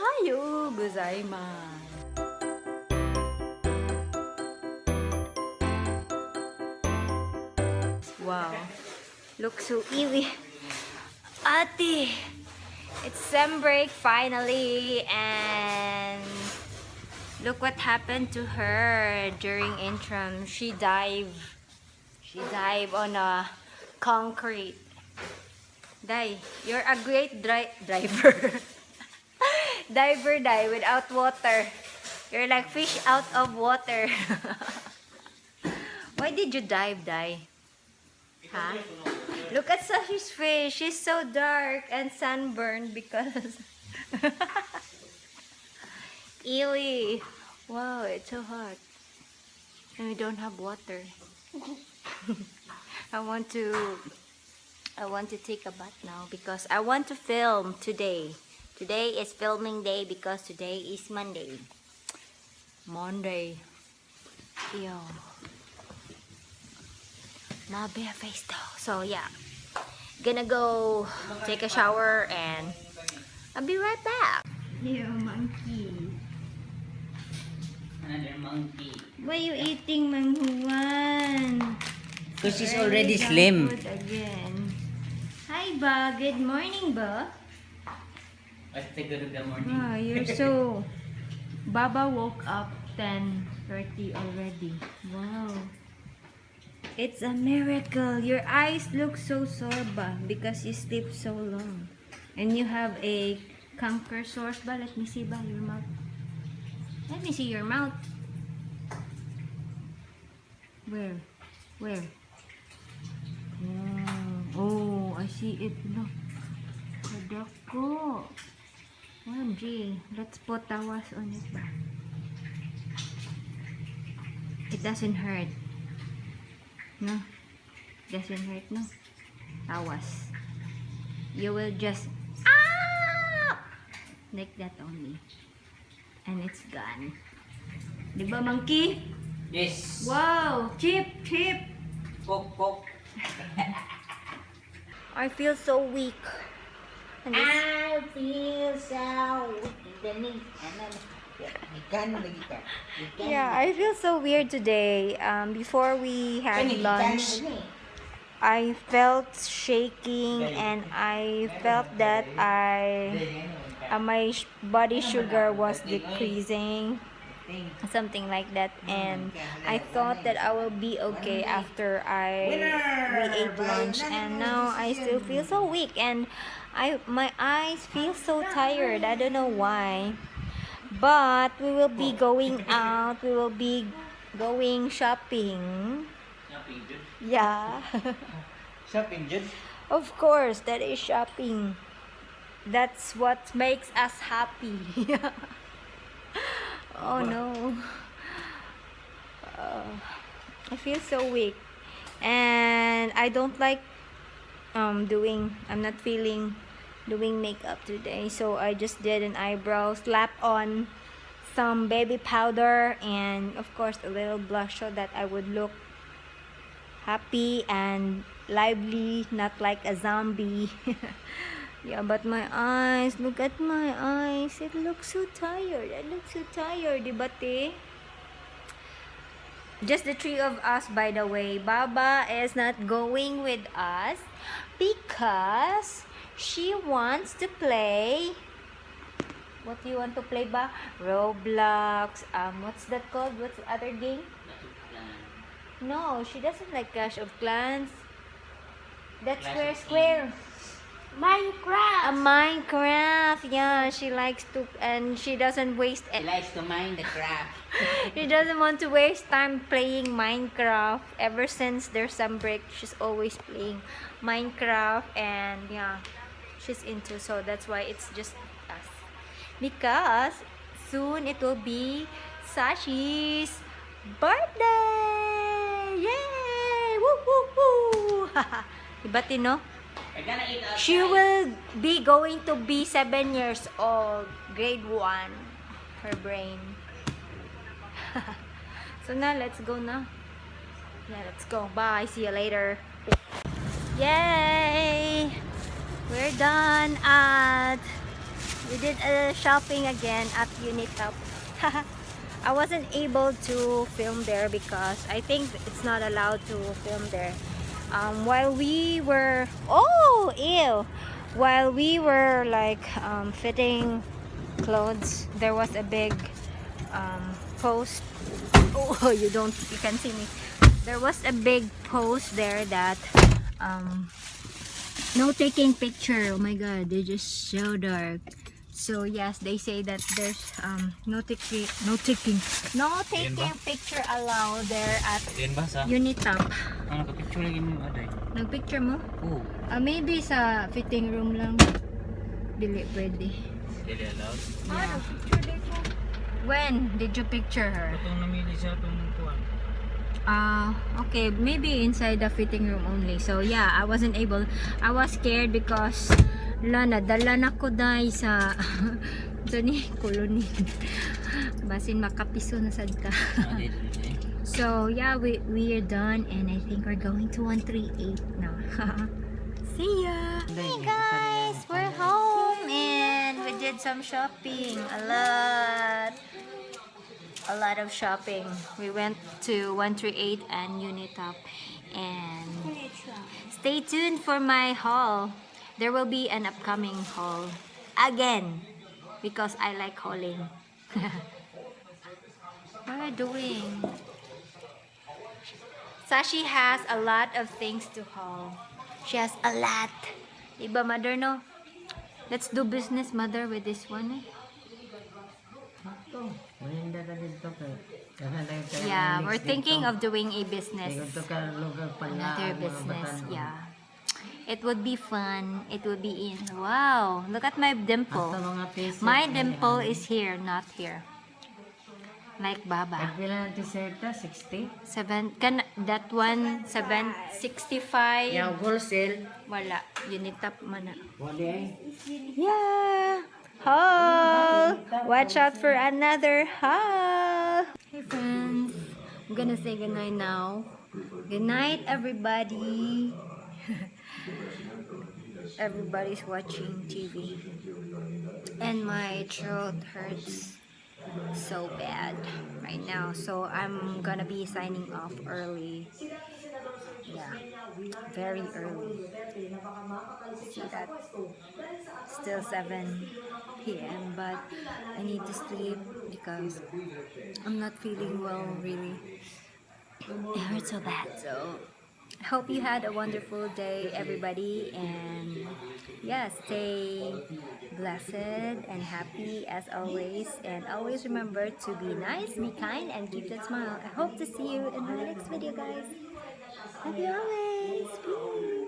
Ohayo gozaimasu. Wow, looks so eerie. Ate, it's sem break finally, and look what happened to her during interim. She dived on a concrete. Dai, you're a great driver. Diver, Dai, without water. You're like fish out of water. Why did you dive, Dai? Huh? Look at Sashi's face. She's so dark and sunburned because... Ewy. Wow, it's so hot. And we don't have water. I want to take a bath now because I want to film today. Today is filming day because today is Monday. Ew. My bare face though. So yeah, gonna go take a shower and I'll be right back. Ew, monkey. Another monkey. Why you eating, Manghuan? Because she's already slim. Again. Hi, Ba. Good morning, Ba. What's the good morning? Wow, you're so... Baba woke up 10:30 already. Wow. It's a miracle. Your eyes look so sore, Ba, because you sleep so long. And you have a canker sores, Ba. Let me see, Ba, your mouth. Let me see your mouth. Where? Where? Oh, I see it. Look. Kadako. OMG. Let's put tawas on it, Ba. It doesn't hurt. No? Doesn't hurt, no? Tawas. You will just... Ah! Like that only. And it's gone. Diba, monkey? Yes. Wow! Chip! Poke. I feel so weak. And this... I feel so Yeah, I feel so weird today. Before we had lunch, I felt shaking and I felt that my body sugar was decreasing, something like that, and I thought that I will be okay after we ate lunch, and now I still feel so weak and my eyes feel so tired. I don't know why. But we will be going out. We will be going shopping. Yeah. Shopping, Jude? Of course, that is shopping. That's what makes us happy. Oh no. I feel so weak. And I don't like I'm not feeling doing makeup today, so I just did an eyebrow, slap on some baby powder, and of course a little blush so that I would look happy and lively, not like a zombie. Yeah, but my eyes, look at my eyes, it looks so tired. I look so tired, diba, te? Just the three of us, by the way. Baba is not going with us because she wants to play. What do you want to play, ba? Roblox. What's that called? What's the other game? No, she doesn't like Clash of Clans. That's Square. Minecraft. Minecraft. Yeah, she likes to, and she doesn't waste it. She likes to mine the craft. She doesn't want to waste time playing Minecraft. Ever since there's some break, she's always playing Minecraft, and yeah, she's into, so that's why it's just us. Because soon it will be Sashi's birthday! Yay! Woo woo woo! Diba, Tino? We're gonna eat outside. She will be going to be 7 years old, grade 1, her brain. So now, let's go now. Yeah, let's go. Bye. See you later. Yay! We're done at We did shopping again at Unitop. I wasn't able to film there because I think it's not allowed to film there. While we were while we were like fitting clothes, there was a big post. Oh, you can see me. There was a big post there that no taking picture. Oh my god, they're just so dark. So yes, they say that there's no taking picture allowed there at Unitop. Naka-picture lagi mo aday. Nagpicture mo? Oo. Maybe sa fitting room lang. Dili pwede. Dili allowed. Yeah. When did you picture her? Itong namili sa itong kuwan. Okay, maybe inside the fitting room only. So yeah, I wasn't able. I was scared because nadala na ko dahil sa ni colony. Basin makapiso na sad ka. So yeah, we are done and I think we're going to 138 now. See ya! Hey guys, we're home and we did some shopping. A lot of shopping. We went to 138 and Unitop, and stay tuned for my haul. There will be an upcoming haul again because I like hauling. What are you doing? Sashi has a lot of things to haul. She has a lot. Diba, mother, no? Let's do business, mother, with this one. Yeah, we're thinking of doing a business. Another business, yeah. It would be fun. It would be in. Wow, look at my dimple. My dimple is here, not here. Like Baba. Pagpila ng t-shirt 60? That one 765. Yung wholesale. Wala. Unitop man na. Wala eh. Yeah. Haul. Watch out for another haul. Hey friends. I'm gonna say goodnight now. Good night, everybody. Everybody's watching TV. And my throat hurts so bad right now, so I'm gonna be signing off early. Yeah, very early. See that? Still 7 p.m. but I need to sleep because I'm not feeling well really. It hurts so bad. So I hope you had a wonderful day, everybody, and yeah, stay blessed and happy as always, and always remember to be nice, be kind, and keep that smile. I hope to see you in my next video, guys. Love you always. Peace.